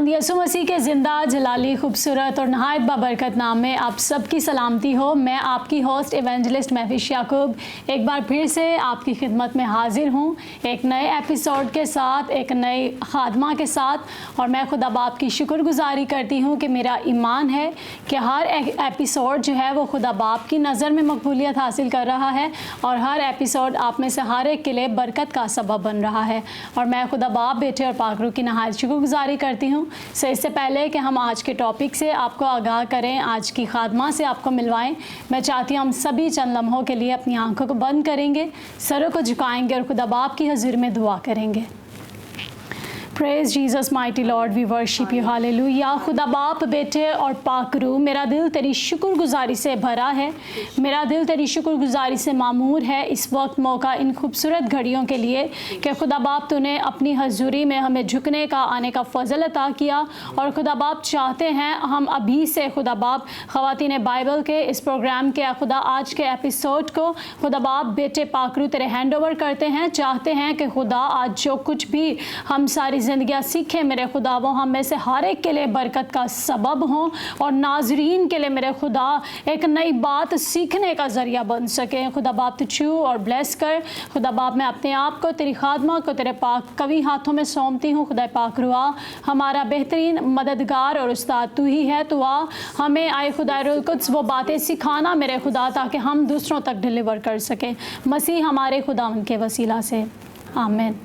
खुदावंद यीशु मसीह के ज़िंदा जलाली खूबसूरत और नहायत बाबरकत नाम में आप सबकी सलामती हो। मैं आपकी होस्ट इवेंजलिस्ट महविश याकूब एक बार फिर से आपकी खिदमत में हाजिर हूँ एक नए एपिसोड के साथ, एक नई खादमा के साथ। और मैं खुदा बाप की शुक्रगुजारी करती हूँ कि मेरा ईमान है कि हर एपिसोड जो है वो खुदा बाप की नज़र में मकबूलियत हासिल कर रहा है और हर एपिसोड आप में से हर एक के लिए बरकत का सबब बन रहा है। और मैं खुदा बाप, बेटे और पाकरू की नहायत शुक्रगुजारी करती हूँ। सो इससे पहले कि हम आज के टॉपिक से आपको आगाह करें, आज की खादमा से आपको मिलवाएं, मैं चाहती हूँ हम सभी चंद लम्हों के लिए अपनी आंखों को बंद करेंगे, सरों को झुकाएंगे और खुदा बाप की हज़ूर में दुआ करेंगे। Praise Jesus mighty lord, we worship you, hallelujah. खुदा बाप, बेटे और पाकरू, मेरा दिल तेरी शुक्रगुजारी से भरा है, मेरा दिल तेरी शुक्रगुजारी से मामूर है इस वक्त मौका, इन खूबसूरत घड़ियों के लिए कि खुदा बाप तूने अपनी हजूरी में हमें झुकने का, आने का फजल अता किया। और खुदा बाप चाहते हैं हम अभी से खुदा बाप ख़वातीन बाइबल के इस प्रोग्राम के खुदा आज के एपिसोड को खुदा बाप बेटे पाकरू तेरे हैंड ओवर करते हैं। चाहते हैं कि खुदा आज जो कुछ भी हम सारी ज़िंदगियाँ सीखें मेरे खुदा, वो हम में से हर एक के लिए बरकत का सबब हों और नाजरीन के लिए मेरे खुदा एक नई बात सीखने का ज़रिया बन सकें। खुदा बाप तू छू और ब्लेस कर। खुदा बाप मैं अपने आप को, तेरी खादमा को तेरे पाक कवि हाथों में सौंपती हूँ। खुदा पाक रुआ, हमारा बेहतरीन मददगार और उस्ताद तू ही है। तू आ हमें आए खुदा रूह कुद्स वो बातें सिखाना मेरे खुदा, ताकि हम दूसरों तक डिलीवर कर सकें मसीह हमारे खुदा उनके वसीला से, आमीन।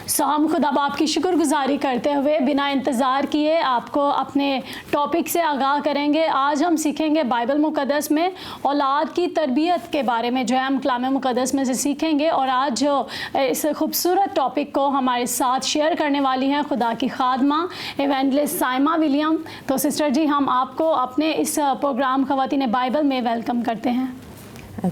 सो हम खुदा बाप की शुक्रगुजारी करते हुए बिना इंतज़ार किए आपको अपने टॉपिक से आगाह करेंगे। आज हम सीखेंगे बाइबल मुक़द्दस में औलाद की तरबियत के बारे में, जो है हम कलाम मुक़द्दस में से सीखेंगे। और आज जो इस खूबसूरत टॉपिक को हमारे साथ शेयर करने वाली हैं खुदा की खादमा इवेंजलिस्ट साइमा विलियम। तो सिस्टर जी, हम आपको अपने इस प्रोग्राम ख़वातीन बाइबल में वेलकम करते हैं।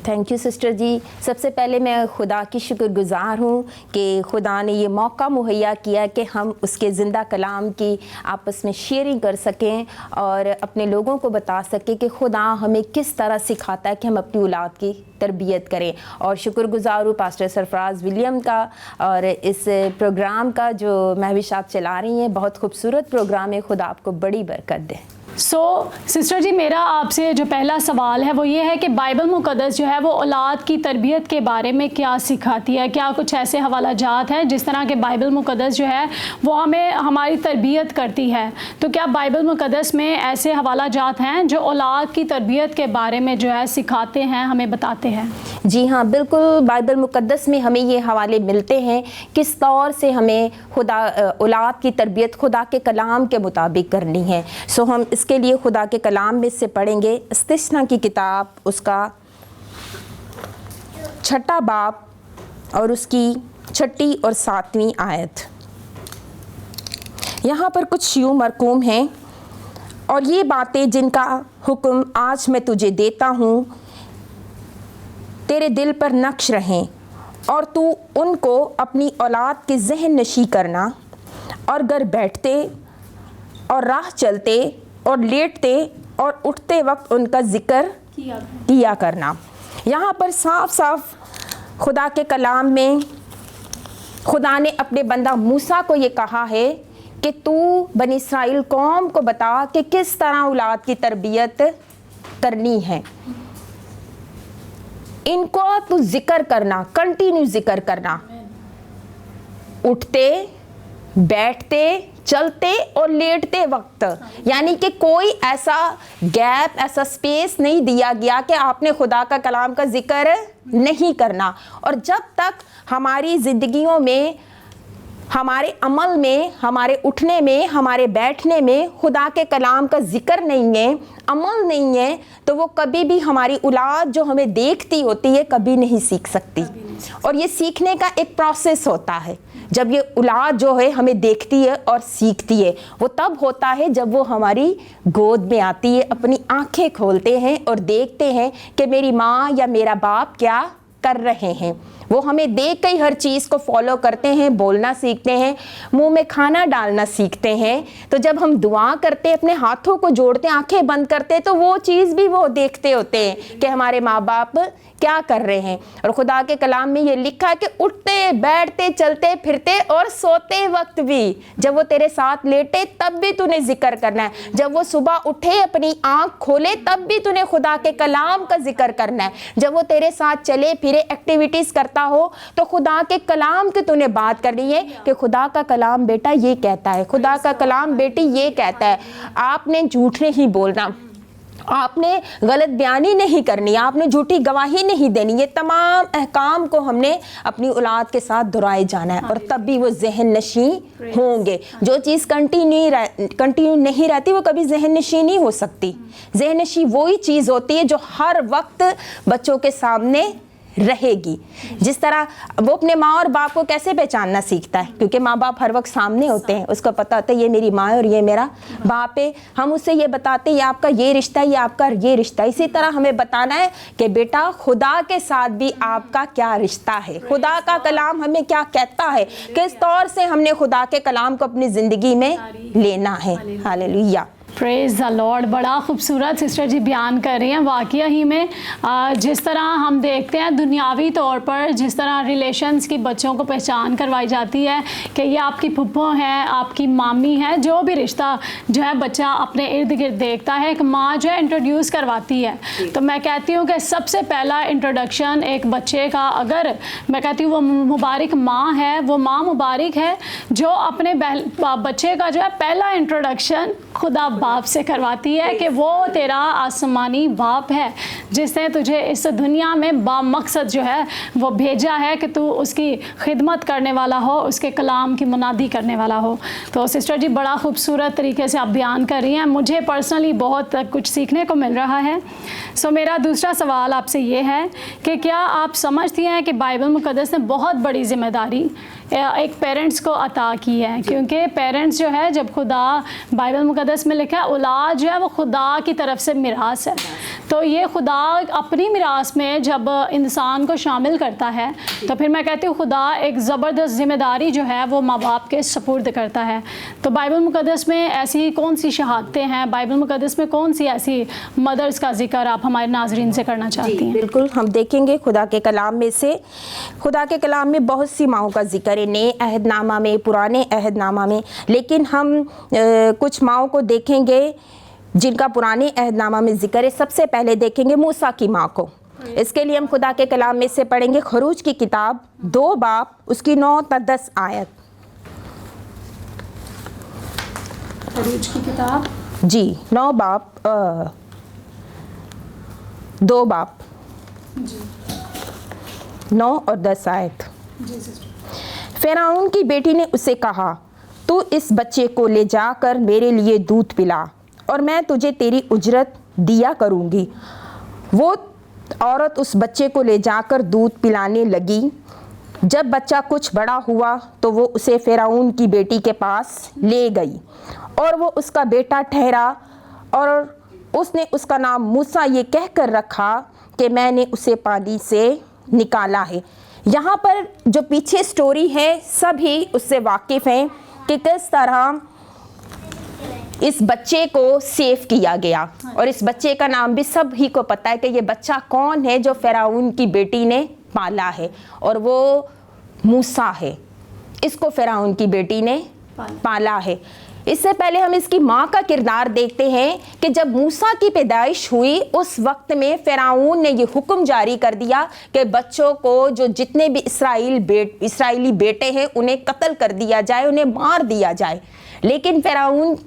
थैंक यू सिस्टर जी। सबसे पहले मैं खुदा की शुक्रगुज़ार हूँ कि खुदा ने ये मौका मुहैया किया कि हम उसके ज़िंदा कलाम की आपस में शेयरिंग कर सकें और अपने लोगों को बता सकें कि खुदा हमें किस तरह सिखाता है कि हम अपनी औलाद की तरबियत करें। और शुक्रगुज़ार हूँ पास्टर सरफराज विलियम का और इस प्रोग्राम का जो महविश आप चला रही हैं। बहुत खूबसूरत प्रोग्राम है, खुदा आपको बड़ी बरकत दे। सिस्टर जी, मेरा आपसे जो पहला सवाल है वो ये है कि बाइबल मुक़द्दस जो है वो औलाद की तरबियत के बारे में क्या सिखाती है? क्या कुछ ऐसे हवाला जात हैं जिस तरह के बाइबल मुक़द्दस जो है वो हमें हमारी तरबियत करती है? तो क्या बाइबल मुक़द्दस में ऐसे हवाला जात हैं जो औलाद की तरबियत के बारे में जो है सिखाते हैं, हमें बताते हैं? जी हाँ, बिल्कुल। बाइबल मुक़द्दस में हमें ये हवाले मिलते हैं किस तौर से हमें खुदा औलाद की तरबियत खुदा के कलाम के मुताबिक करनी है। सो हम इसके लिए खुदा के कलाम में से पढ़ेंगे इस्तिस्ना की किताब, उसका 6 बाब और उसकी 6 और 7वीं आयत। यहाँ पर कुछ यूं मरकूम हैं, और ये बातें जिनका हुक्म आज मैं तुझे देता हूँ तेरे दिल पर नक्श रहें, और तू उनको अपनी औलाद के जहन नशी करना, और घर बैठते और राह चलते और लेटते और उठते वक्त उनका जिक्र किया करना। यहाँ पर साफ साफ खुदा के कलाम में खुदा ने अपने बंदा मूसा को ये कहा है कि तू बनी इस्राएल कौम को बता कि किस तरह औलाद की तरबियत करनी है। इनको तू जिक्र करना, कंटिन्यू जिक्र करना, उठते, बैठते, चलते और लेटते वक्त। यानी कि कोई ऐसा गैप, ऐसा स्पेस नहीं दिया गया कि आपने खुदा का कलाम का जिक्र नहीं करना। और जब तक हमारी ज़िंदगियों में, हमारे अमल में, हमारे उठने में, हमारे बैठने में खुदा के कलाम का जिक्र नहीं है, अमल नहीं है, तो वो कभी भी हमारी औलाद जो हमें देखती होती है कभी नहीं सीख सकती। और ये सीखने का एक प्रोसेस होता है। जब ये औलाद जो है हमें देखती है और सीखती है, वो तब होता है जब वो हमारी गोद में आती है, अपनी आंखें खोलते हैं और देखते हैं कि मेरी माँ या मेरा बाप क्या कर रहे हैं। وہ हमें देख के ही हर चीज़ को फॉलो करते हैं, बोलना सीखते हैं, मुंह में खाना डालना सीखते हैं। तो जब हम दुआ करते अपने हाथों को जोड़ते आंखें बंद करते तो वो चीज़ भी वो देखते होते हैं कि हमारे माँ बाप क्या कर रहे हैं। और खुदा के कलाम में ये लिखा है कि उठते बैठते चलते फिरते और सोते वक्त भी, जब वो तेरे साथ लेटे तब भी तूने जिक्र करना है, जब वो सुबह उठे अपनी आंख खोले तब भी तूने खुदा के कलाम का जिक्र करना है, जब वो तेरे साथ चले फिरे एक्टिविटीज़ करता हो तो खुदा के कलाम की तूने बात करनी है कि खुदा का कलाम बेटा ये कहता है, खुदा का कलाम बेटी ये कहता है। आपने झूठ नहीं बोलना, आपने गलत बयानी नहीं करनी, आपने झूठी गवाही नहीं देनी। ये तमाम अहकाम को हमने अपनी औलाद के साथ दोहराए जाना है और तब भी वो जहन नशीं होंगे। जो चीज़ कंटिन्यू नहीं रहती वो कभी जहन नशीं नहीं हो सकती। जहन नशीं वही चीज़ होती है जो हर वक्त बच्चों के सामने रहेगी। जिस तरह वो अपने माँ और बाप को कैसे पहचानना सीखता है, क्योंकि माँ बाप हर वक्त सामने होते हैं, उसको पता होता है ये मेरी माँ है और ये मेरा बाप है। हम उससे ये बताते हैं ये आपका ये रिश्ता है, ये आपका ये रिश्ता है। इसी तरह हमें बताना है कि बेटा खुदा के साथ भी आपका क्या रिश्ता है, खुदा का कलाम हमें क्या कहता है, किस तौर से हमने खुदा के कलाम को अपनी ज़िंदगी में लेना है। Hallelujah, praise the Lord. बड़ा खूबसूरत सिस्टर जी बयान कर रही हैं। वाकई ही में जिस तरह हम देखते हैं दुनियावी तौर पर जिस तरह रिलेशंस की बच्चों को पहचान करवाई जाती है कि ये आपकी फुप्पो हैं, आपकी मामी है, जो भी रिश्ता जो है बच्चा अपने इर्द गिर्द देखता है, एक माँ जो है इंट्रोड्यूस करवाती है। तो मैं कहती हूँ कि सबसे पहला इंट्रोडक्शन एक बच्चे का, अगर मैं कहती हूँ वो मुबारक माँ है, वो माँ मुबारक है जो अपने बच्चे का जो है पहला इंट्रोडक्शन खुदा बाप से करवाती है कि वो तेरा आसमानी बाप है जिसने तुझे इस दुनिया में बामकसद जो है वो भेजा है कि तू उसकी खिदमत करने वाला हो, उसके कलाम की मुनादी करने वाला हो। तो सिस्टर जी बड़ा खूबसूरत तरीके से आप बयान कर रही हैं। मुझे पर्सनली बहुत कुछ सीखने को मिल रहा है। सो मेरा दूसरा सवाल आपसे ये है कि क्या आप समझती हैं कि बाइबल मुक़द्दस ने बहुत बड़ी ज़िम्मेदारी एक पेरेंट्स को अता की है, क्योंकि पेरेंट्स जो है जब खुदा बाइबल मुक़द्दस में लिखा है औलाद जो है वो खुदा की तरफ से मिरास है, तो ये खुदा अपनी मिरास में जब इंसान को शामिल करता है तो फिर मैं कहती हूँ खुदा एक ज़बरदस्त ज़िम्मेदारी जो है वो माँ बाप के सपुर्द करता है। तो बाइबल मुक़द्दस में ऐसी कौन सी शहादतें हैं, बाइबल मुक़द्दस में कौन सी ऐसी मदर्स का जिक्र आप हमारे नाज़रीन से करना चाहती हैं? बिल्कुल, हम देखेंगे खुदा के कलाम में से, खुदा के कलाम में बहुत सी माओं का जिक्र है, नए अहदनामा में, पुराने अहदनामा में, लेकिन हम कुछ माओं को देखेंगे जिनका पुराने अहदनामा में जिक्र है। सबसे पहले देखेंगे मूसा की माँ को। इसके लिए हम खुदा के कलाम में से पढ़ेंगे खरूज की किताब 2 बाब उसकी 9 तक 10 आयत। खरूज की किताब जी 9 बाब 2 बाब 9 और 10 आयत। फ़िरौन की बेटी ने उसे कहा, तू इस बच्चे को ले जाकर मेरे लिए दूध पिला और मैं तुझे तेरी उजरत दिया करूँगी। वो औरत उस बच्चे को ले जाकर दूध पिलाने लगी। जब बच्चा कुछ बड़ा हुआ तो वो उसे फ़िरौन की बेटी के पास ले गई और वो उसका बेटा ठहरा और उसने उसका नाम मूसा ये कहकर रखा कि मैंने उसे पानी से निकाला है। यहाँ पर जो पीछे स्टोरी है सभी उससे वाकिफ़ हैं कि किस तरह इस बच्चे को सेव किया गया, और इस बच्चे का नाम भी सभी को पता है कि ये बच्चा कौन है जो फ़िरौन की बेटी ने पाला है, और वो मूसा है। इसको फ़िरौन की बेटी ने पाला है। इससे पहले हम इसकी माँ का किरदार देखते हैं कि जब मूसा की पैदाइश हुई उस वक्त में फ़िरौन ने ये हुक्म जारी कर दिया कि बच्चों को, जो जितने भी इस्राएली बेटे हैं, उन्हें कत्ल कर दिया जाए, उन्हें मार दिया जाए। लेकिन फ़िरौन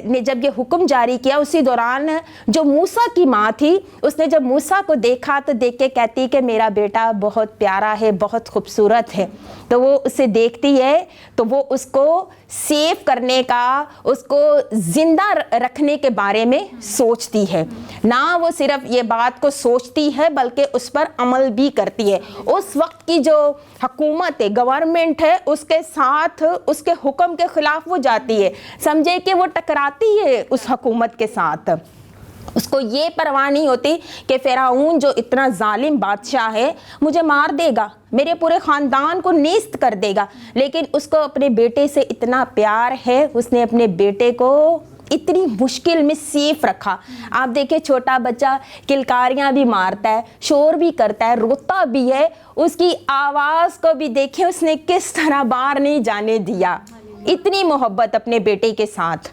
ने जब ये हुक्म जारी किया, उसी दौरान जो मूसा की माँ थी उसने जब मूसा को देखा तो देख के कहती कि मेरा बेटा बहुत प्यारा है, बहुत खूबसूरत है। तो वो उसे देखती है तो वो उसको सेव करने का, उसको ज़िंदा रखने के बारे में सोचती है। ना वो सिर्फ ये बात को सोचती है बल्कि उस पर अमल भी करती है। उस वक्त की जो हुकूमत है, गवर्नमेंट है, उसके साथ उसके हुक्म के ख़िलाफ़ वो जाती है। समझे कि वो टकराती है उस हुकूमत के साथ। اس کو یہ پرواہ نہیں ہوتی کہ فرعون جو اتنا ظالم بادشاہ ہے مجھے مار دے گا، میرے پورے خاندان کو نیست کر دے گا، لیکن اس کو اپنے بیٹے سے اتنا پیار ہے، اس نے اپنے بیٹے کو اتنی مشکل میں سیف رکھا۔ آپ دیکھیں چھوٹا بچہ کلکاریاں بھی مارتا ہے، شور بھی کرتا ہے، روتا بھی ہے، اس کی آواز کو بھی دیکھیں اس نے کس طرح باہر نہیں جانے دیا، اتنی محبت اپنے بیٹے کے ساتھ،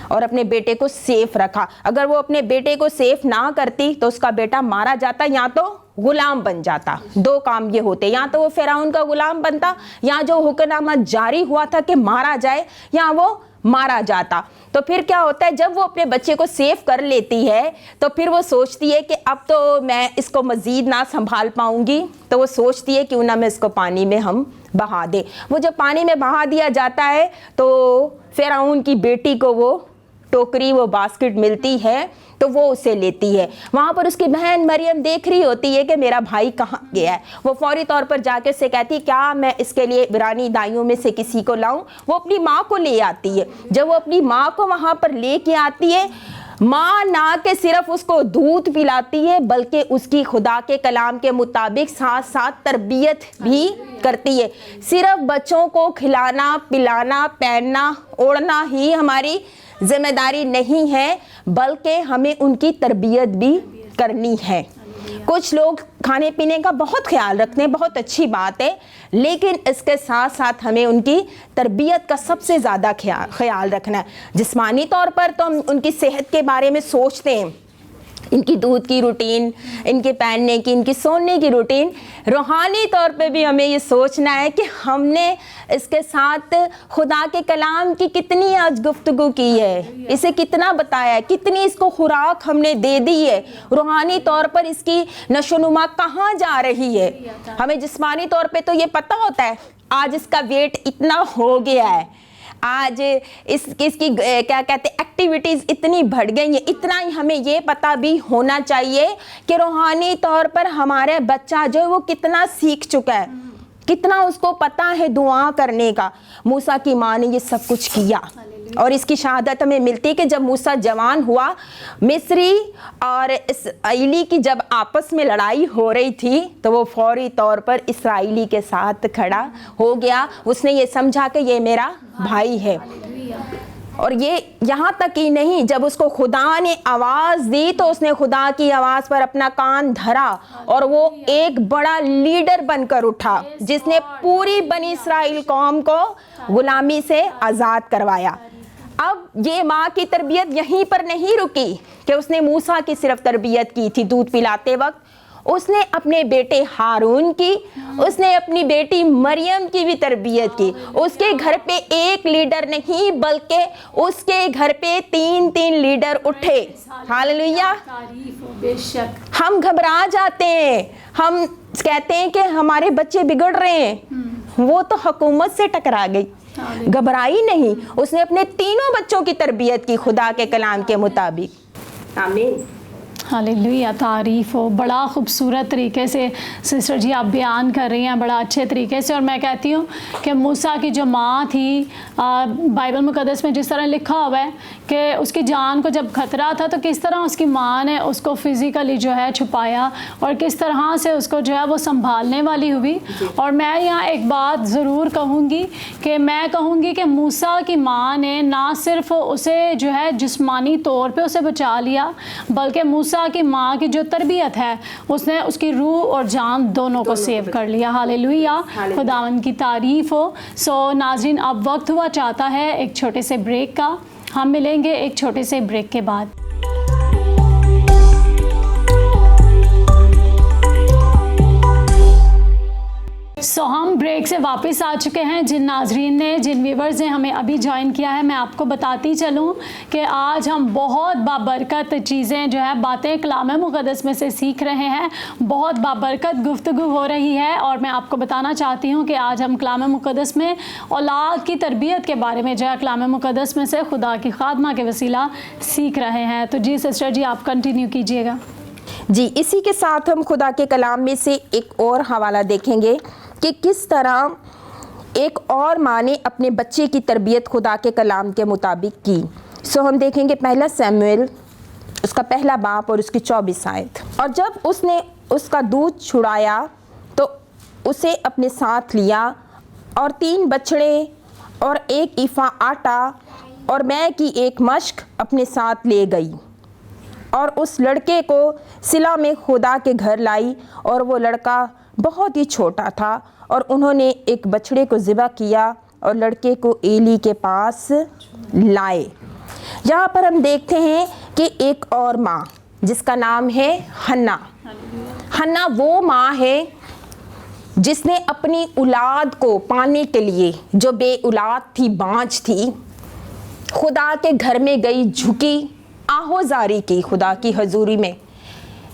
اور اپنے بیٹے کو سیف رکھا۔ اگر وہ اپنے بیٹے کو سیف نہ کرتی تو اس کا بیٹا مارا جاتا یا تو غلام بن جاتا۔ دو کام یہ ہوتے، یا تو وہ فرعون کا غلام بنتا، یا جو حکمنامہ جاری ہوا تھا کہ مارا جائے یا وہ مارا جاتا۔ تو پھر کیا ہوتا ہے، جب وہ اپنے بچے کو سیف کر لیتی ہے تو پھر وہ سوچتی ہے کہ اب تو میں اس کو مزید نہ سنبھال پاؤں گی، تو وہ سوچتی ہے کیوں نہ میں اس کو پانی میں ہم بہا دے۔ وہ جب پانی میں بہا دیا جاتا ہے تو فرعون کی بیٹی کو وہ ٹوکری، وہ باسکٹ ملتی ہے تو وہ اسے لیتی ہے۔ وہاں پر اس کی بہن مریم دیکھ رہی ہوتی ہے کہ میرا بھائی کہاں گیا ہے، وہ فوری طور پر جا کے اسے کہتی ہے کیا میں اس کے لیے عبرانی دائیوں میں سے کسی کو لاؤں؟ وہ اپنی ماں کو لے آتی ہے۔ جب وہ اپنی ماں کو وہاں پر لے کے آتی ہے، ماں نہ کہ صرف اس کو دودھ پلاتی ہے بلکہ اس کی خدا کے کلام کے مطابق ساتھ ساتھ تربیت بھی کرتی ہے۔ صرف بچوں کو کھلانا، پلانا، پہننا، اوڑھنا ہی ہماری ذمہ داری نہیں ہے، بلکہ ہمیں ان کی تربیت بھی کرنی ہے۔ کچھ لوگ کھانے پینے کا بہت خیال رکھتے ہیں، بہت اچھی بات ہے، لیکن اس کے ساتھ ساتھ ہمیں ان کی تربیت کا سب سے زیادہ خیال رکھنا ہے۔ جسمانی طور پر تو ہم ان کی صحت کے بارے میں سوچتے ہیں، ان کی دودھ کی روٹین، ان کے پہننے کی، ان کی سونے کی روٹین۔ روحانی طور پہ بھی ہمیں یہ سوچنا ہے کہ ہم نے اس کے ساتھ خدا کے کلام کی کتنی آج گفتگو کی ہے، اسے کتنا بتایا ہے، کتنی اس کو خوراک ہم نے دے دی ہے، روحانی طور پر اس کی نشو و نما کہاں جا رہی ہے۔ ہمیں جسمانی طور پہ تو یہ پتہ ہوتا ہے آج اس کا ویٹ اتنا ہو گیا ہے، آج اس کی کیا کہتے ہیں ایکٹیویٹیز اتنی بڑھ گئی ہیں۔ اتنا ہی ہمیں یہ پتہ بھی ہونا چاہیے کہ روحانی طور پر ہمارے بچہ جو ہے وہ کتنا سیکھ چکا ہے، کتنا اس کو پتہ ہے دعا کرنے کا۔ موسیٰ کی ماں نے یہ سب کچھ کیا، اور اس کی شہادت ہمیں ملتی کہ جب موسیٰ جوان ہوا، مصری اور اسرائیلی کی جب آپس میں لڑائی ہو رہی تھی تو وہ فوری طور پر اسرائیلی کے ساتھ کھڑا ہو گیا۔ اس نے یہ سمجھا کہ یہ میرا بھائی ہے، اور یہ یہاں تک ہی نہیں، جب اس کو خدا نے آواز دی تو اس نے خدا کی آواز پر اپنا کان دھرا اور وہ ایک بڑا لیڈر بن کر اٹھا، جس نے پوری بنی اسرائیل قوم کو غلامی سے آزاد کروایا۔ اب یہ ماں کی تربیت یہیں پر نہیں رکی کہ اس نے موسیٰ کی صرف تربیت کی تھی دودھ پلاتے وقت، اس نے اپنے بیٹے ہارون کی، اس نے اپنی بیٹی مریم کی بھی تربیت کی۔ اس کے گھر پہ ایک لیڈر نہیں بلکہ اس کے گھر پہ 3 لیڈر اٹھے۔ ہاللویا۔ بے شک ہم گھبرا جاتے ہیں، ہم کہتے ہیں کہ ہمارے بچے بگڑ رہے ہیں، وہ تو حکومت سے ٹکرا گئی، گھبرائی نہیں، اس نے اپنے تینوں بچوں کی تربیت کی خدا کے کلام کے مطابق۔ آمین۔ ہاللویا، تعریف ہو۔ بڑا خوبصورت طریقے سے سسٹر جی آپ بیان کر رہی ہیں، بڑا اچھے طریقے سے۔ اور میں کہتی ہوں کہ موسیٰ کی جو ماں تھی، بائبل مقدس میں جس طرح لکھا ہوا ہے کہ اس کی جان کو جب خطرہ تھا تو کس طرح اس کی ماں نے اس کو فزیکلی جو ہے چھپایا، اور کس طرح سے اس کو جو ہے وہ سنبھالنے والی ہوئی۔ اور میں یہاں ایک بات ضرور کہوں گی کہ موسیٰ کی ماں نے نہ صرف اسے جو ہے جسمانی طور پہ اسے بچا لیا، بلکہ موسیٰ کی ماں کی جو تربیت ہے اس نے اس کی روح اور جان دونوں کو سیو کر لیا۔ ہاللویا، خداوند کی تعریف ہو۔ ناظرین، اب وقت ہوا چاہتا ہے ایک چھوٹے سے بریک کا، ہم ملیں گے ایک چھوٹے سے بریک کے بعد۔ ہم بریک سے واپس آ چکے ہیں۔ جن ناظرین نے، جن ویورز نے ہمیں ابھی جوائن کیا ہے، میں آپ کو بتاتی چلوں کہ آج ہم بہت بابرکت چیزیں جو ہے باتیں کلام مقدس میں سے سیکھ رہے ہیں، بہت بابرکت گفتگو ہو رہی ہے، اور میں آپ کو بتانا چاہتی ہوں کہ آج ہم کلام مقدس میں اولاد کی تربیت کے بارے میں جو ہے کلام مقدس میں سے خدا کی خادمہ کے وسیلہ سیکھ رہے ہیں۔ تو جی سسٹر جی آپ کنٹینیو کیجئے گا۔ جی، اسی کے ساتھ ہم خدا کے کلام میں سے ایک اور حوالہ دیکھیں گے کہ کس طرح ایک اور ماں نے اپنے بچے کی تربیت خدا کے کلام کے مطابق کی۔ ہم دیکھیں گے پہلا سیموئیل اس کا پہلا باب اور اس کی 24 آیت. اور جب اس نے اس کا دودھ چھڑایا تو اسے اپنے ساتھ لیا اور 3 بچڑے اور 1 ایفا آٹا اور مے کی 1 مشک اپنے ساتھ لے گئی اور اس لڑکے کو صلہ میں خدا کے گھر لائی. اور وہ لڑکا بہت ہی چھوٹا تھا اور انہوں نے ایک بچڑے کو ذبح کیا اور لڑکے کو ایلی کے پاس لائے. یہاں پر ہم دیکھتے ہیں کہ ایک اور ماں جس کا نام ہے حنا. حنا وہ ماں ہے جس نے اپنی اولاد کو پانے کے لیے، جو بے اولاد تھی، بانجھ تھی، خدا کے گھر میں گئی، جھکی، آہوزاری کی خدا کی حضوری میں.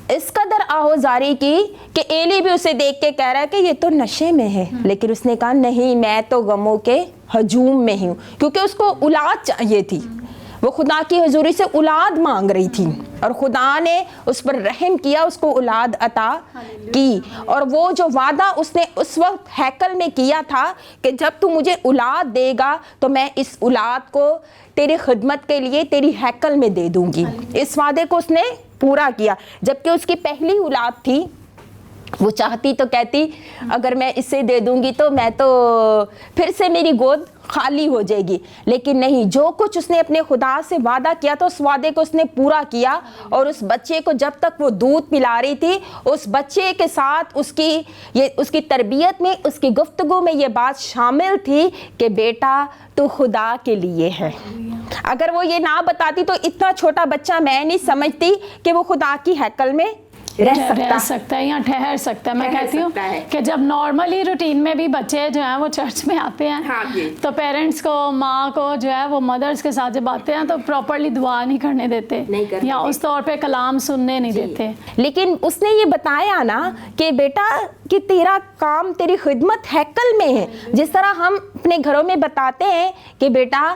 اس قدر آہوزاری کی کہ ایلی بھی اسے دیکھ کے کہہ رہا ہے کہ یہ تو نشے میں ہے، لیکن اس نے کہا نہیں، میں تو غموں کے ہجوم میں ہوں، کیونکہ اس کو اولاد چاہیے تھی. وہ خدا کی حضوری سے اولاد مانگ رہی تھی اور خدا نے اس پر رحم کیا، اس کو اولاد عطا کی. اور وہ جو وعدہ اس نے اس وقت ہیکل میں کیا تھا کہ جب تو مجھے اولاد دے گا تو میں اس اولاد کو تیری خدمت کے لیے تیری ہیکل میں دے دوں گی، اس وعدے کو اس نے پورا کیا. جبکہ اس کی پہلی اولاد تھی، وہ چاہتی تو کہتی اگر میں اسے دے دوں گی تو میں تو پھر سے میری گود خالی ہو جائے گی، لیکن نہیں، جو کچھ اس نے اپنے خدا سے وعدہ کیا تو اس وعدے کو اس نے پورا کیا. اور اس بچے کو جب تک وہ دودھ پلا رہی تھی، اس بچے کے ساتھ اس کی تربیت میں، اس کی گفتگو میں یہ بات شامل تھی کہ بیٹا تو خدا کے لیے ہے. اگر وہ یہ نہ بتاتی تو اتنا چھوٹا بچہ میں نہیں سمجھتی کہ وہ خدا کی ہیکل میں رہ سکتا ہے یا ٹھہر سکتا ہے. میں کہتی ہوں کہ جب نارملی روٹین میں بھی بچے جو ہیں وہ چرچ میں آتے ہیں تو پیرنٹس کو، ماں کو جو ہے وہ مدرس کے ساتھ جب آتے ہیں تو پراپرلی دعا نہیں کرنے دیتے یا اس طور پہ کلام سننے نہیں دیتے. لیکن اس نے یہ بتایا نا کہ بیٹا کہ تیرا کام، تیری خدمت ہیکل میں ہے. جس طرح ہم اپنے گھروں میں بتاتے ہیں کہ بیٹا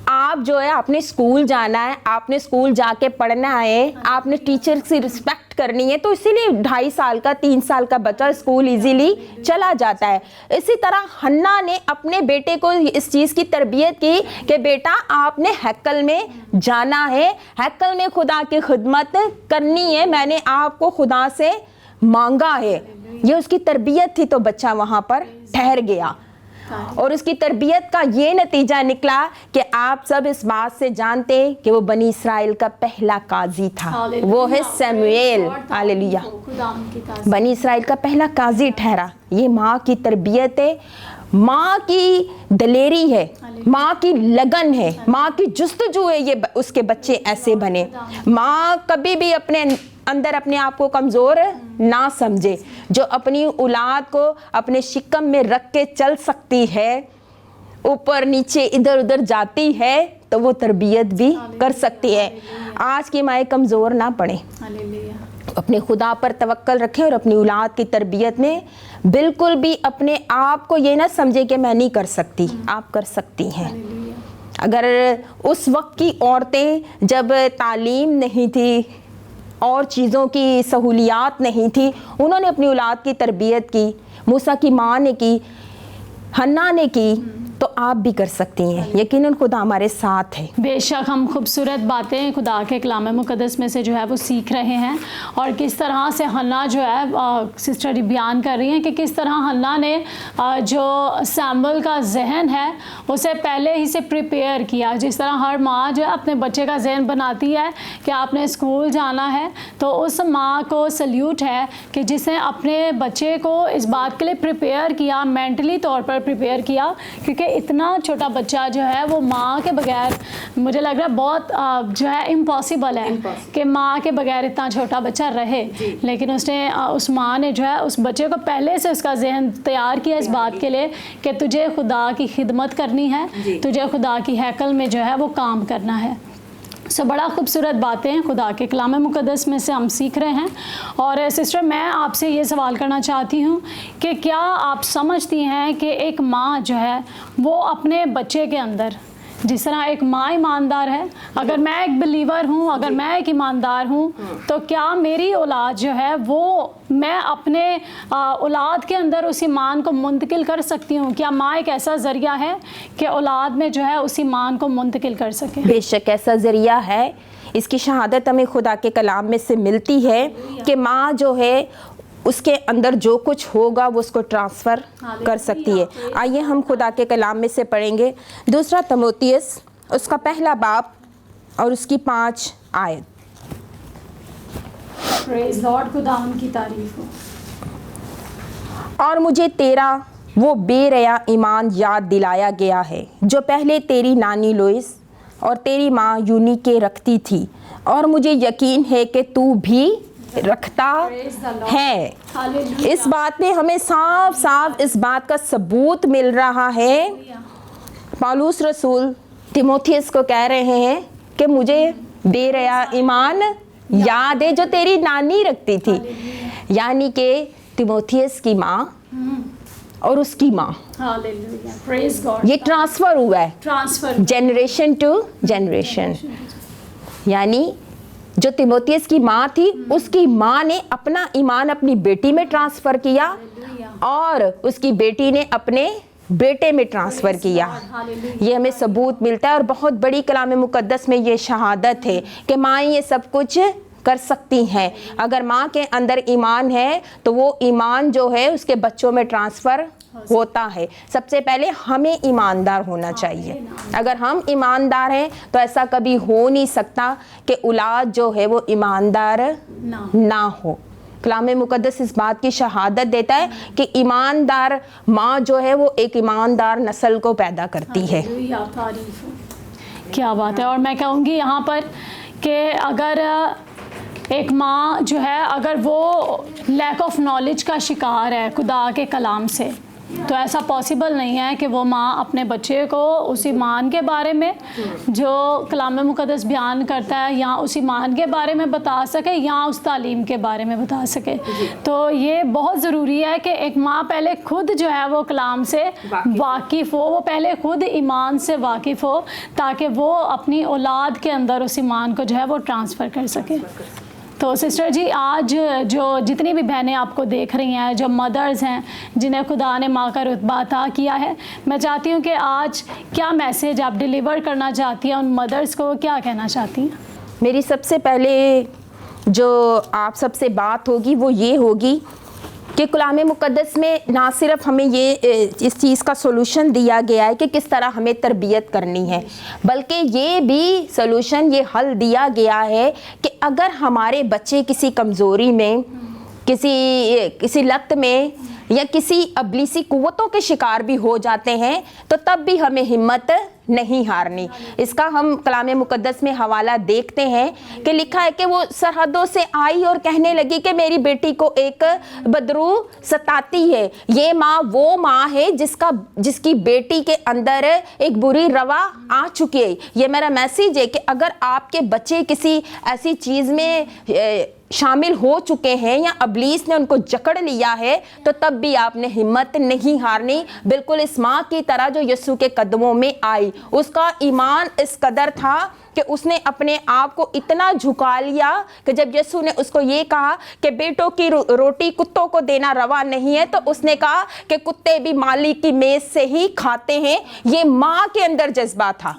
آپ جو ہے آپ نے اسکول جانا ہے، آپ نے اسکول جا کے پڑھنا ہے، آپ نے ٹیچر کی رسپیکٹ کرنی ہے، تو اسی لیے 2.5 سال کا 3 سال کا بچہ اسکول ایزیلی چلا جاتا ہے. اسی طرح حنا نے اپنے بیٹے کو اس چیز کی تربیت کی کہ بیٹا آپ نے ہیکل میں جانا ہے، ہیکل میں خدا کی خدمت کرنی ہے، میں نے آپ کو خدا سے مانگا ہے. یہ اس کی تربیت تھی تو بچہ وہاں پر ٹھہر گیا. اور اس کی تربیت کا یہ نتیجہ نکلا کہ آپ سب اس بات سے جانتے کہ وہ بنی اسرائیل کا پہلا قاضی تھا، وہ ہے سیموئیل. ہاللیلویا. بنی اسرائیل کا پہلا قاضی ٹھہرا. یہ ماں کی تربیت ہے، ماں کی دلیری ہے، ماں کی لگن ہے، ماں کی جستجو ہے یہ اس کے بچے ایسے بنے. ماں کبھی بھی اپنے اندر اپنے آپ کو کمزور نہ سمجھے. جو اپنی اولاد کو اپنے شکم میں رکھ کے چل سکتی ہے، اوپر نیچے ادھر ادھر جاتی ہے، تو وہ تربیت بھی کر سکتی ہے. آج کی مائیں کمزور نہ پڑیں، اپنے خدا پر توکل رکھیں اور اپنی اولاد کی تربیت میں بالکل بھی اپنے آپ کو یہ نہ سمجھے کہ میں نہیں کر سکتی. آپ کر سکتی ہیں. اگر اس وقت کی عورتیں جب تعلیم نہیں تھی اور چیزوں کی سہولیات نہیں تھی، انہوں نے اپنی اولاد کی تربیت کی، موسیٰ کی ماں نے کی، حنا نے کی، تو آپ بھی کر سکتی ہیں. یقیناً خدا ہمارے ساتھ ہے. بے شک ہم خوبصورت باتیں خدا کے کلام مقدس میں سے جو ہے وہ سیکھ رہے ہیں، اور کس طرح سے حنا جو ہے سسٹر بیان کر رہی ہیں کہ کس طرح حنا نے جو سیموئیل کا ذہن ہے اسے پہلے ہی سے پریپیئر کیا. جس طرح ہر ماں جو ہے اپنے بچے کا ذہن بناتی ہے کہ آپ نے اسکول جانا ہے، تو اس ماں کو سلیوٹ ہے کہ جس نے اپنے بچے کو اس بات کے لیے پریپیئر کیا، مینٹلی طور پر پریپیئر کیا. کیونکہ اتنا چھوٹا بچہ جو ہے وہ ماں کے بغیر، مجھے لگ رہا ہے بہت جو ہے امپاسبل ہے کہ ماں کے بغیر اتنا چھوٹا بچہ رہے. لیکن اس ماں نے جو ہے اس بچے کو پہلے سے اس کا ذہن تیار کیا اس بات کے لیے کہ تجھے خدا کی خدمت کرنی ہے، تجھے خدا کی ہیکل میں جو ہے وہ کام کرنا ہے. بڑا خوبصورت باتیں خدا کے کلام مقدس میں سے ہم سیکھ رہے ہیں. اور سسٹر میں آپ سے یہ سوال کرنا چاہتی ہوں کہ کیا آپ سمجھتی ہیں کہ ایک ماں جو ہے وہ اپنے بچے کے اندر، جس طرح ایک ماں ایماندار ہے، اگر میں ایک بلیور ہوں، اگر میں ایک ایماندار ہوں، تو کیا میری اولاد جو ہے وہ میں اپنے اولاد کے اندر اس ایمان کو منتقل کر سکتی ہوں؟ کیا ماں ایک ایسا ذریعہ ہے کہ اولاد میں جو ہے اس ایمان کو منتقل کر سکے؟ بے شک ایسا ذریعہ ہے. اس کی شہادت ہمیں خدا کے کلام میں سے ملتی ہے کہ ماں جو ہے اس کے اندر جو کچھ ہوگا وہ اس کو ٹرانسفر کر سکتی ہے. آئیے ہم خدا کے کلام میں سے پڑھیں گے دوسرا تموتھیوس اس کا پہلا باب اور اس کی 5 آیت. پریز لارڈ، خدا ان کی تعریف ہو. اور مجھے تیرا وہ بے ریا ایمان یاد دلایا گیا ہے جو پہلے تیری نانی لوئس اور تیری ماں یونیکے رکھتی تھی، اور مجھے یقین ہے کہ تو بھی رکھتا ہے. اس بات میں ہمیں صاف صاف اس بات کا ثبوت مل رہا ہے. پالوس رسول تیموتھیوس کو کہہ رہے ہیں کہ مجھے بے ریا ایمان یاد ہے جو تیری نانی رکھتی تھی، یعنی کہ تیموتھیوس کی ماں اور اس کی ماں، یہ ٹرانسفر ہوا ہے جنریشن ٹو جنریشن. یعنی جو تیموتھیوس کی ماں تھی اس کی ماں نے اپنا ایمان اپنی بیٹی میں ٹرانسفر کیا اور اس کی بیٹی نے اپنے بیٹے میں ٹرانسفر کیا. یہ ہمیں ثبوت ملتا ہے اور بہت بڑی کلام مقدس میں یہ شہادت ہے کہ مائیں یہ سب کچھ کر سکتی ہیں. اگر ماں کے اندر ایمان ہے تو وہ ایمان جو ہے اس کے بچوں میں ٹرانسفر ہوتا ہے. سب سے پہلے ہمیں ایماندار ہونا چاہیے. اگر ہم ایماندار ہیں تو ایسا کبھی ہو نہیں سکتا کہ اولاد جو ہے وہ ایماندار نہ ہو. کلام مقدس اس بات کی شہادت دیتا ہے کہ ایماندار ماں جو ہے وہ ایک ایماندار نسل کو پیدا کرتی ہے. کیا بات ہے. اور میں کہوں گی یہاں پر کہ اگر ایک ماں جو ہے اگر وہ لیک آف نالج کا شکار ہے خدا کے کلام سے، تو ایسا پاسبل نہیں ہے کہ وہ ماں اپنے بچے کو اس ایمان کے بارے میں جو کلام مقدس بیان کرتا ہے یا اس ایمان کے بارے میں بتا سکے یا اس تعلیم کے بارے میں بتا سکے. تو یہ بہت ضروری ہے کہ ایک ماں پہلے خود جو ہے وہ کلام سے واقف ہو، وہ پہلے خود ایمان سے واقف ہو تاکہ وہ اپنی اولاد کے اندر اس ایمان کو جو ہے وہ ٹرانسفر کر سکے. تو سسٹر جی، آج جو جتنی بھی بہنیں آپ کو دیکھ رہی ہیں، جو مدرز ہیں جنہیں خدا نے ماں کا رتبہ عطا کیا ہے، میں چاہتی ہوں کہ آج کیا میسیج آپ ڈیلیور کرنا چاہتی ہیں ان مدرز کو، کیا کہنا چاہتی ہیں؟ میری سب سے پہلے جو آپ سب سے بات ہوگی وہ یہ ہوگی کہ کلام مقدس میں نہ صرف ہمیں یہ اس چیز کا سولوشن دیا گیا ہے کہ کس طرح ہمیں تربیت کرنی ہے، بلکہ یہ بھی سولوشن، یہ حل دیا گیا ہے کہ اگر ہمارے بچے کسی کمزوری میں، کسی لت میں یا کسی ابلیسی قوتوں کے شکار بھی ہو جاتے ہیں تو تب بھی ہمیں ہمت نہیں ہارنی. اس کا ہم کلام مقدس میں حوالہ دیکھتے ہیں کہ لکھا ہے کہ وہ سرحدوں سے آئی اور کہنے لگی کہ میری بیٹی کو ایک بدرو ستاتی ہے. یہ ماں وہ ماں ہے جس کی بیٹی کے اندر ایک بری روا آ چکی ہے. یہ میرا میسیج ہے کہ اگر آپ کے بچے کسی ایسی چیز میں شامل ہو چکے ہیں یا ابلیس نے ان کو جکڑ لیا ہے تو تب بھی آپ نے ہمت نہیں ہارنی. بالکل اس ماں کی طرح جو یسوع کے قدموں میں آئی، اس کا ایمان اس قدر تھا کہ اس نے اپنے آپ کو اتنا جھکا لیا کہ جب یسوع نے اس کو یہ کہا کہ بیٹوں کی روٹی کتوں کو دینا روا نہیں ہے تو اس نے کہا کہ کتے بھی مالک کی میز سے ہی کھاتے ہیں. یہ ماں کے اندر جذبہ تھا،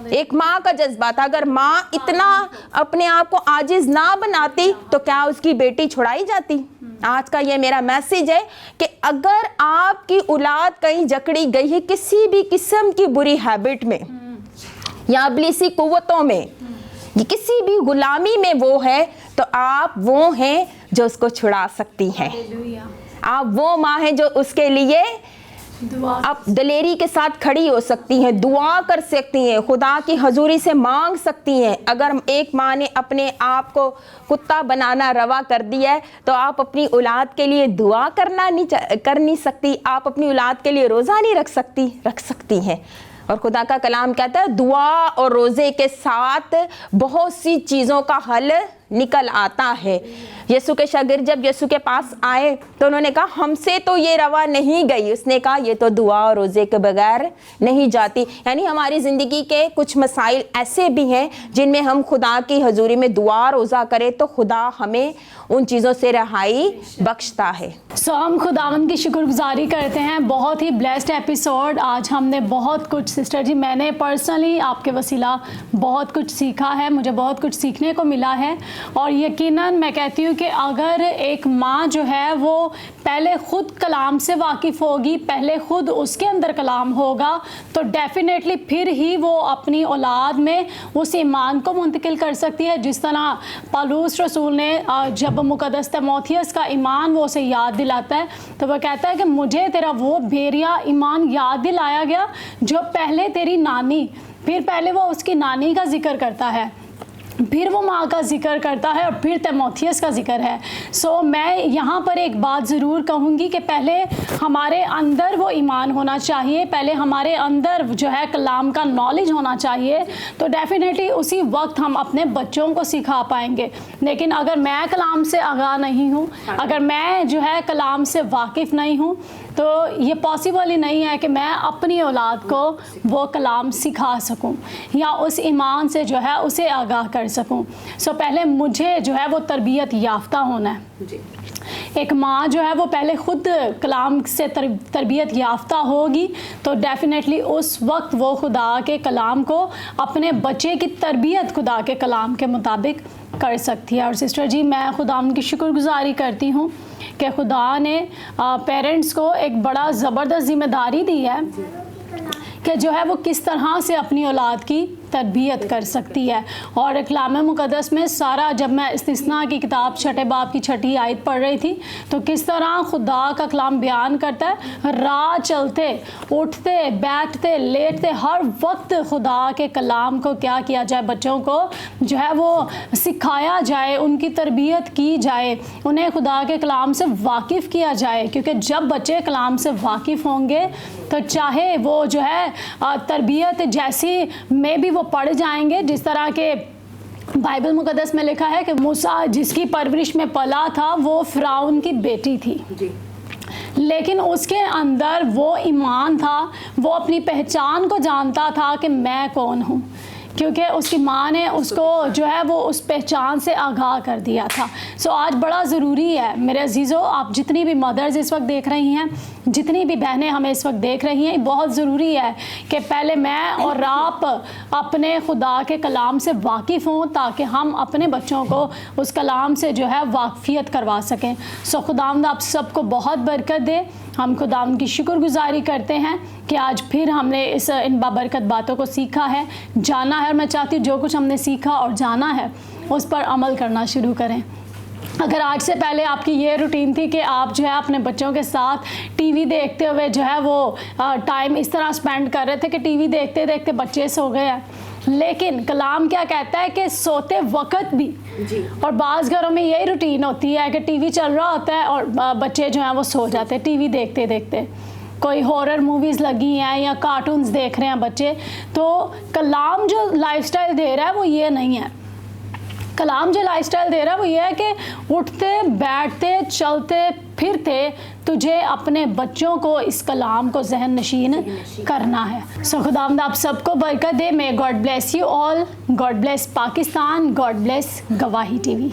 ایک ماں کا جذبہ تھا. اگر ماں اتنا اپنے آپ کو عاجز نہ بناتی تو کیا اس کی بیٹی چھڑائی جاتی؟ آج کا یہ میرا میسیج ہے کہ اگر آپ کی اولاد کہیں جکڑی گئی ہے کسی بھی قسم کی بری ہیبٹ میں یا ابلیسی قوتوں میں، کسی بھی غلامی میں وہ ہے، تو آپ وہ ہیں جو اس کو چھڑا سکتی ہیں. آپ وہ ماں ہیں جو اس کے لیے اب دلیری کے ساتھ کھڑی ہو سکتی ہیں، دعا کر سکتی ہیں، خدا کی حضوری سے مانگ سکتی ہیں. اگر ایک ماں نے اپنے آپ کو کتا بنانا روا کر دیا ہے تو آپ اپنی اولاد کے لیے دعا کر نہیں سکتی، آپ اپنی اولاد کے لیے روزہ نہیں رکھ سکتی ہیں. اور خدا کا کلام کہتا ہے دعا اور روزے کے ساتھ بہت سی چیزوں کا حل निकल आता है। यीशु के शागिर्द जब यीशु के पास आए तो उन्होंने कहा हमसे तो ये रवा नहीं गई। उसने कहा ये तो दुआ और रोज़े के बगैर नहीं जाती। यानी हमारी ज़िंदगी के कुछ मसाइल ऐसे भी हैं जिनमें हम खुदा की हजूरी में दुआ रोज़ा करें तो खुदा हमें उन चीज़ों से रहाई बख्शता है। सो हम खुदावंद की शुक्रगुजारी करते हैं। बहुत ही ब्लेस्ड एपिसोड। आज हमने बहुत कुछ, सिस्टर जी, मैंने पर्सनली आपके वसीला बहुत कुछ सीखा है, मुझे बहुत कुछ सीखने को मिला है। और यकीनन मैं कहती हूँ कि अगर एक माँ जो है वो पहले ख़ुद कलाम से वाकिफ़ होगी, पहले ख़ुद उसके अंदर कलाम होगा, तो डेफिनेटली फिर ही वो अपनी औलाद में उस ईमान को मुंतकिल कर सकती है। जिस तरह पौलुस रसूल ने जब मुकद्दस तीमुथियुस का ईमान वो उसे याद दिलाता है तो वह कहता है कि मुझे तेरा वो भेरिया ईमान याद दिलाया गया जो पहले तेरी नानी, फिर पहले वो उसकी नानी का जिक्र करता है, फिर वो माँ का जिक्र करता है और फिर तीमुथियुस का जिक्र है। सो मैं यहाँ पर एक बात ज़रूर कहूँगी कि पहले हमारे अंदर वो ईमान होना चाहिए, पहले हमारे अंदर जो है कलाम का नॉलेज होना चाहिए, तो डेफिनेटली उसी वक्त हम अपने बच्चों को सिखा पाएंगे। लेकिन अगर मैं कलाम से आगाह नहीं हूँ, अगर मैं जो है कलाम से वाकिफ़ नहीं हूँ, तो ये पॉसिबल ही नहीं है कि मैं अपनी औलाद को वो कलाम सिखा सकूं या उस ईमान से जो है उसे आगाह कर सकूं। सो पहले मुझे जो है वो तरबियत याफ्ता होना है जी। एक माँ जो है वो पहले ख़ुद कलाम से तरबियत याफ्ता होगी तो डेफिनेटली उस वक्त वो खुदा के कलाम को, अपने बच्चे की तरबियत खुदा के कलाम के मुताबिक कर सकती है। और सिस्टर जी, मैं खुदा उनकी शुक्रगुजारी करती हूँ कि खुदा ने पेरेंट्स को एक बड़ा ज़बरदस्त ज़िम्मेदारी दी है कि जो है वो किस तरह से अपनी औलाद की तरबियत कर सकती है। और कलाम मुक़द्दस में सारा, जब मैं इस्तिस्ना की किताब 6 बाब की 6 आयत पढ़ रही थी तो किस तरह खुदा का कलाम बयान करता है, राह चलते, उठते, बैठते, लेटते, हर वक्त खुदा के कलाम को क्या किया जाए, बच्चों को जो है वो सिखाया जाए, उनकी तरबियत की जाए, उन्हें खुदा के कलाम से वाकिफ़ किया जाए। क्योंकि जब बच्चे कलाम से वाकिफ़ होंगे तो चाहे वो जो है तरबियत जैसी में भी वो पढ़ जाएंगे, जिस तरह के बाइबल मुक़द्दस में लिखा है कि मूसा जिसकी परवरिश में पला था वो फ़िरौन की बेटी थी जी। लेकिन उसके अंदर वो ईमान था, वो अपनी पहचान को जानता था कि मैं कौन हूँ, क्योंकि उसकी माँ ने उसको जो है वो उस पहचान से आगाह कर दिया था। सो आज बड़ा ज़रूरी है मेरे अजीज़ों, आप जितनी भी मदर्स इस वक्त देख रही हैं, जितनी भी बहनें हमें इस वक्त देख रही हैं, बहुत ज़रूरी है कि पहले मैं और आप अपने खुदा के कलाम से वाकिफ़ हों ताकि हम अपने बच्चों को उस कलाम से जो है वाकफ़ियत करवा सकें। सो खुदावंद आप सबको बहुत बरकत दे। हम खुदावंद की शुक्रगुजारी करते हैं कि आज फिर हमने इन बाबरकत बातों को सीखा है, जाना है, और मैं चाहती हूँ जो कुछ हमने सीखा और जाना है उस पर अमल करना शुरू करें। अगर आज से पहले आपकी ये रूटीन थी कि आप जो है अपने बच्चों के साथ टीवी देखते हुए जो है वो टाइम इस तरह स्पेंड कर रहे थे कि टीवी देखते देखते बच्चे सो गए हैं, लेकिन कलाम क्या कहता है कि सोते वक्त भी जी। और बाज़ घरों में यही रूटीन होती है कि टीवी चल रहा होता है और बच्चे जो हैं वो सो जाते हैं टीवी देखते देखते, कोई हॉरर मूवीज़ लगी हैं या कार्टून्स देख रहे हैं बच्चे। तो कलाम जो लाइफस्टाइल दे रहा है वो ये नहीं है। कलाम जो लाइफस्टाइल दे रहा है वो ये है कि उठते, बैठते, चलते, फिरते तुझे अपने बच्चों को इस कलाम को ज़हन नशीन करना है। सो खुदावंद आप सबको बरकत दे। May God bless you all. God bless Pakistan. God bless Gawahi TV.